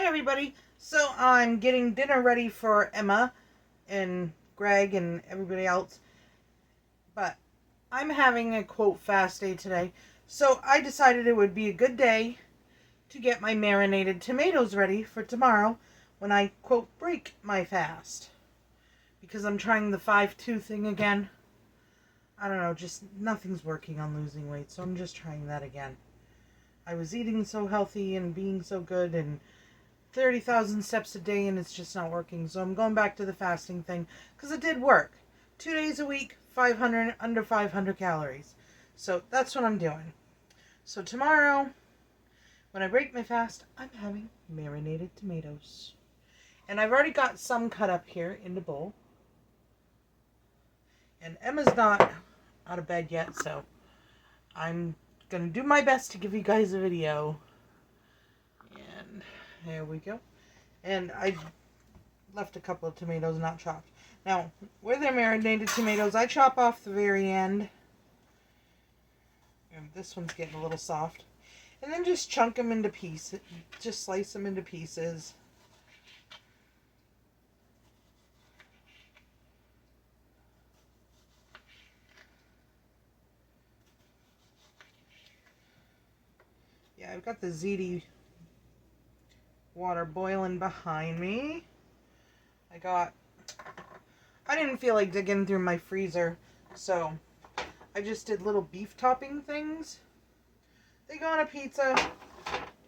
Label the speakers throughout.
Speaker 1: everybody. So I'm getting dinner ready for Emma and Greg and everybody else. But I'm having a quote fast day today. So I decided it would be a good day to get my marinated tomatoes ready for tomorrow when I quote break my fast. Because I'm trying the 5-2 thing again. I don't know, just nothing's working on losing weight, so I'm just trying that again. I was eating so healthy and being so good and 30,000 steps a day, and it's just not working. So I'm going back to the fasting thing because it did work. 2 days a week, 500, under 500 calories. So that's what I'm doing. So tomorrow, when I break my fast, I'm having marinated tomatoes. And I've already got some cut up here in the bowl. And Emma's not out of bed yet, so I'm going to do my best to give you guys a video. And there we go. And I left a couple of tomatoes not chopped. Now, where they're marinated tomatoes, I chop off the very end. And this one's getting a little soft. And then just chunk them into pieces. Just slice them into pieces. Yeah, I've got the ziti water boiling behind me. I didn't feel like digging through my freezer, so I just did little beef topping things. They go on a pizza.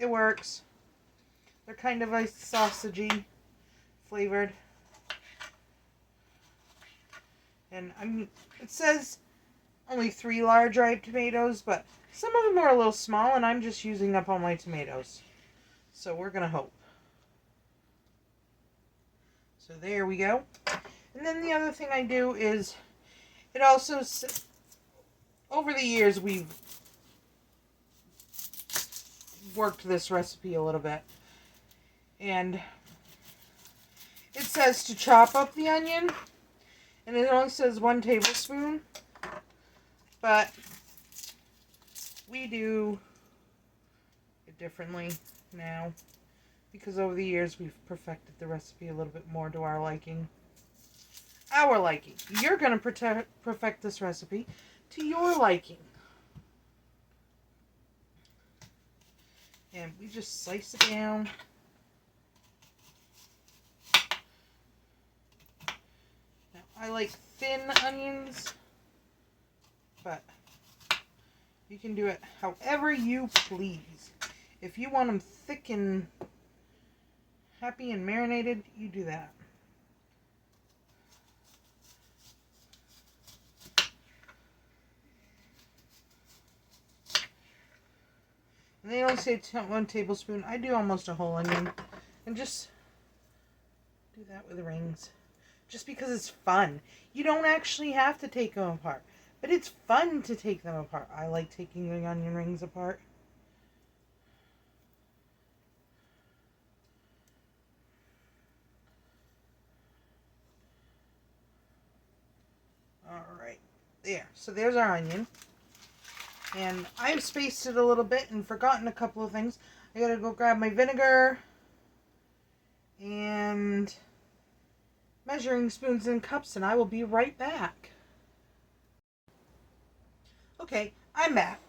Speaker 1: It works. They're kind of like sausagey flavored. And it says only 3 large ripe tomatoes, but some of them are a little small, and I'm just using up all my tomatoes. So we're going to hope. So there we go. And then the other thing I do is, it also, over the years we've worked this recipe a little bit. And it says to chop up the onion, and it only says 1 tablespoon. But we do it differently now, because over the years we've perfected the recipe a little bit more to our liking. Our liking. You're going to perfect this recipe to your liking. And we just slice it down. Now, I like thin onions, but you can do it however you please. If you want them thick and happy and marinated, you do that. And they only say 1 tablespoon. I do almost a whole onion. And just do that with rings. Just because it's fun. You don't actually have to take them apart. But it's fun to take them apart. I like taking the onion rings apart. Alright. There. So there's our onion. And I've spaced it a little bit and forgotten a couple of things. I gotta go grab my vinegar and measuring spoons and cups, and I will be right back. Okay, I'm back.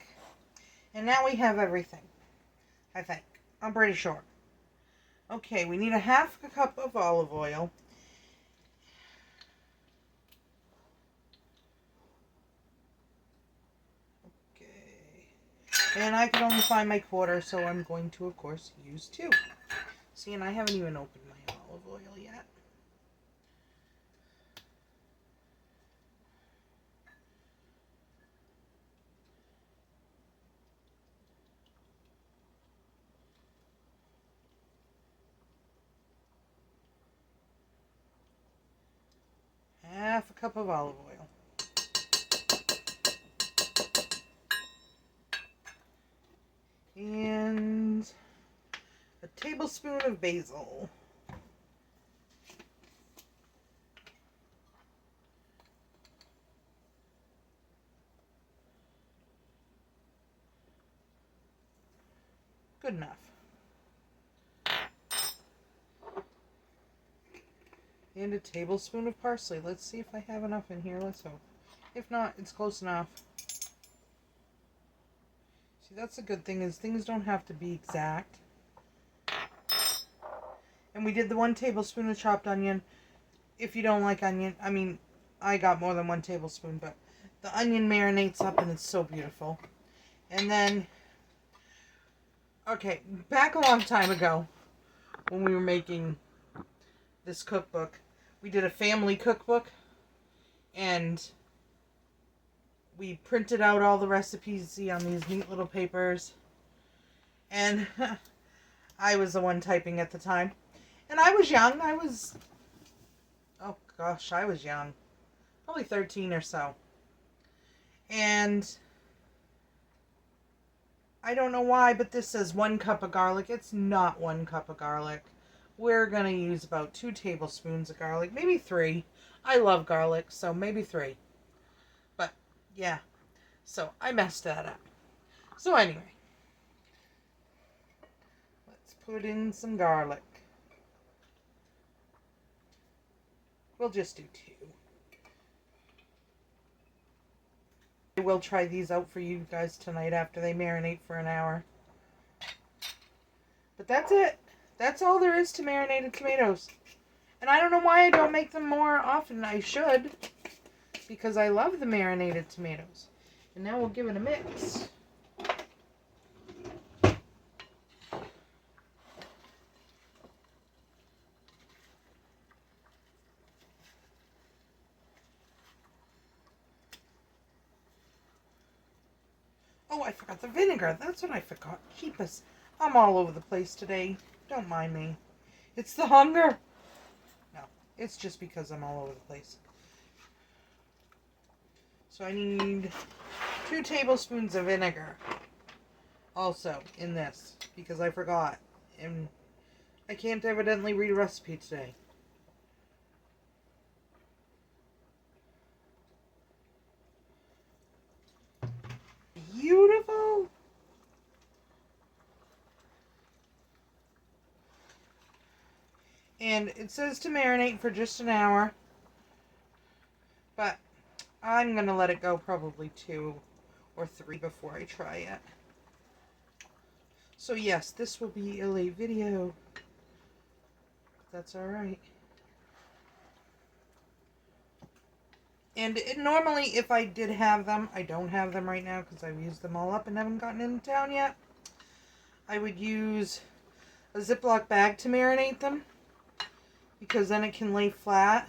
Speaker 1: And now we have everything. I think. I'm pretty sure. Okay, we need a 1/2 cup of olive oil. And I can only find my quarter, so I'm going to, of course, use 2. See, and I haven't even opened my olive oil yet. Half a cup of olive oil. And a tablespoon of basil. Good enough. And a tablespoon of parsley. Let's see if I have enough in here. Let's hope. If not, it's close enough. See, that's a good thing, is things don't have to be exact. And we did the 1 tablespoon of chopped onion. If you don't like onion, I mean, I got more than 1 tablespoon, but the onion marinates up and it's so beautiful. And then, okay, back a long time ago, when we were making this cookbook, we did a family cookbook, and we printed out all the recipes, see, on these neat little papers, and I was the one typing at the time, and I was young. I was young, probably 13 or so, and I don't know why, but this says 1 cup of garlic. It's not 1 cup of garlic. We're going to use about 2 tablespoons of garlic, maybe 3. I love garlic, so maybe 3. But, yeah. So, I messed that up. So, anyway. Let's put in some garlic. We'll just do 2. I will try these out for you guys tonight after they marinate for an hour. But that's it. That's all there is to marinated tomatoes. And I don't know why I don't make them more often. I should, because I love the marinated tomatoes. And now we'll give it a mix. Oh, I forgot the vinegar. That's what I forgot. Jeepus. I'm all over the place today. Don't mind me. It's the hunger. No, it's just because I'm all over the place. So I need 2 tablespoons of vinegar also in this, because I forgot. And I can't evidently read a recipe today. Beautiful. And it says to marinate for just an hour, but I'm going to let it go probably 2 or 3 before I try it. So yes, this will be a late video. That's alright. And normally, if I did have them, I don't have them right now because I've used them all up and haven't gotten into town yet, I would use a Ziploc bag to marinate them, because then it can lay flat,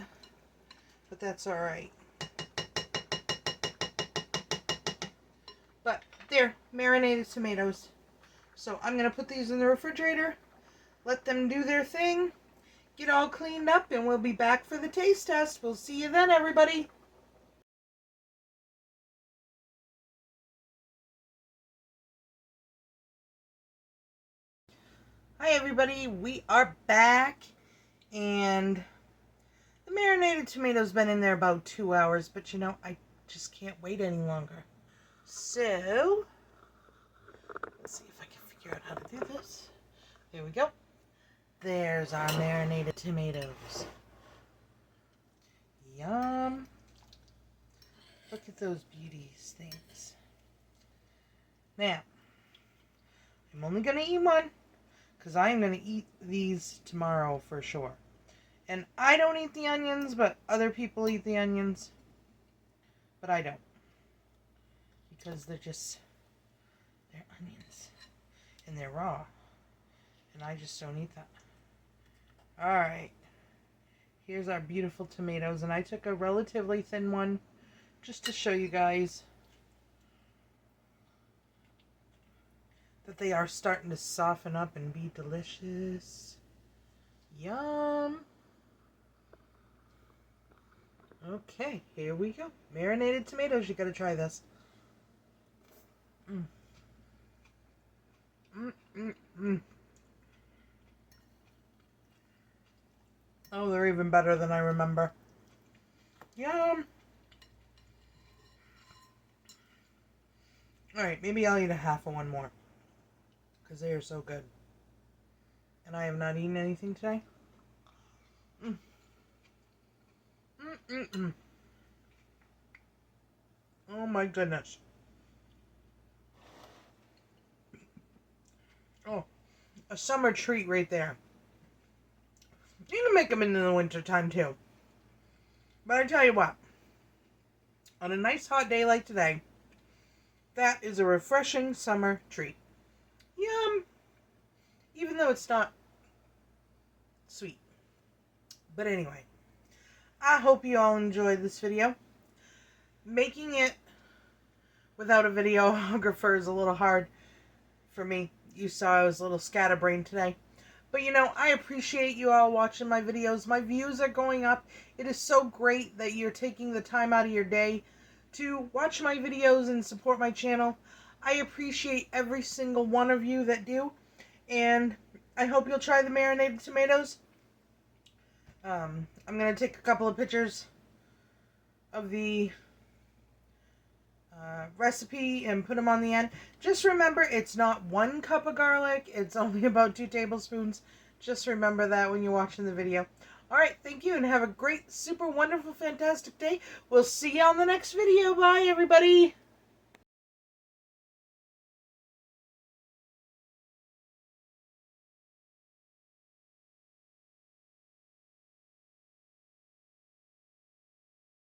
Speaker 1: but that's alright. But there, marinated tomatoes. So I'm going to put these in the refrigerator, let them do their thing, get all cleaned up, and we'll be back for the taste test. We'll see you then, everybody. Hi everybody, we are back, and the marinated tomatoes been in there about 2 hours, but you know, I just can't wait any longer. So, let's see if I can figure out how to do this. There we go. There's our marinated tomatoes. Yum. Look at those beauties things. Now, I'm only going to eat one, because I'm going to eat these tomorrow for sure. And I don't eat the onions, but other people eat the onions. But I don't. Because they're onions. And they're raw. And I just don't eat them. Alright. Here's our beautiful tomatoes. And I took a relatively thin one just to show you guys that they are starting to soften up and be delicious. Yum. Okay, here we go. Marinated tomatoes. You gotta try this. Oh, they're even better than I remember. Yum. Alright, maybe I'll eat a half of one more, because they are so good. And I have not eaten anything today. Mm-mm-mm. Oh my goodness. Oh, a summer treat right there. You can make them in the winter time too. But I tell you what, on a nice hot day like today, that is a refreshing summer treat. Yum! Even though it's not sweet. But anyway, I hope you all enjoyed this video. Making it without a videographer is a little hard for me. You saw I was a little scatterbrained today. But I appreciate you all watching my videos. My views are going up. It is so great that you're taking the time out of your day to watch my videos and support my channel. I appreciate every single one of you that do. And I hope you'll try the marinated tomatoes. I'm going to take a couple of pictures of the recipe and put them on the end. Just remember, it's not 1 cup of garlic. It's only about 2 tablespoons. Just remember that when you're watching the video. Alright, thank you and have a great, super wonderful, fantastic day. We'll see you on the next video. Bye, everybody.